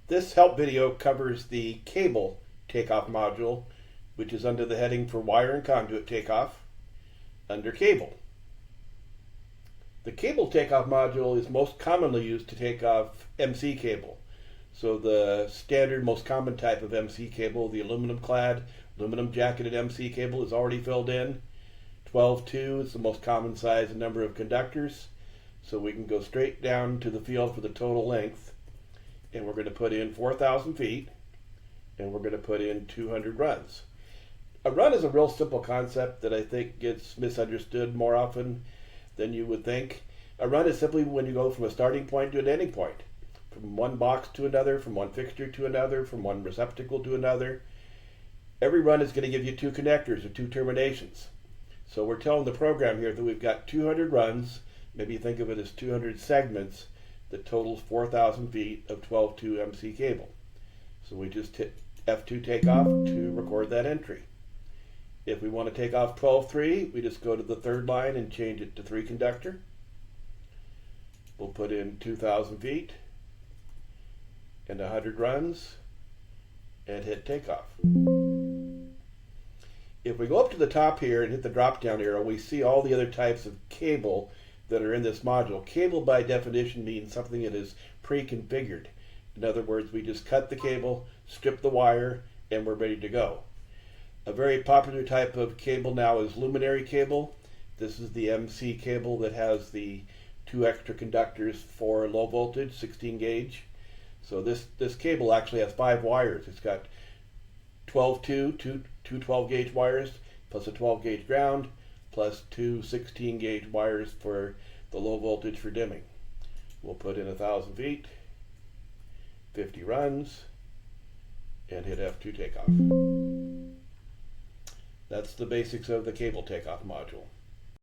This help video covers the cable takeoff module, which is under the heading for wire and conduit takeoff under cable. The cable takeoff module is most commonly used to take off MC cable. So the standard, most common type of MC cable, the aluminum clad, aluminum jacketed MC cable, is already filled in. 12.2 is the most common size and number of conductors. So we can go straight down to the field for the total length. And we're going to put in 4,000 feet. And we're going to put in 200 runs. A run is a real simple concept that I think gets misunderstood more often than you would think. A run is simply when you go from a starting point to an ending point. From one box to another, from one fixture to another, from one receptacle to another. Every run is going to give you two connectors or two terminations. So we're telling the program here that we've got 200 runs, maybe think of it as 200 segments, that totals 4,000 feet of 12.2 MC cable. So we just hit F2 takeoff to record that entry. If we want to take off 12.3, we just go to the third line and change it to 3 conductor. We'll put in 2,000 feet and 100 runs and hit takeoff. If we go up to the top here and hit the drop down arrow, we see all the other types of cable that are in this module. Cable by definition means something that is pre-configured. In other words, we just cut the cable, strip the wire, and we're ready to go. A very popular type of cable now is luminary cable. This is the MC cable that has the 2 extra conductors for low voltage, 16 gauge. So this cable actually has 5 wires. It's got 12.2, two 12 gauge wires, plus a 12 gauge ground, plus 2 16 gauge wires for the low voltage for dimming. We'll put in 1,000 feet, 50 runs, and hit F2 takeoff. That's the basics of the cable takeoff module.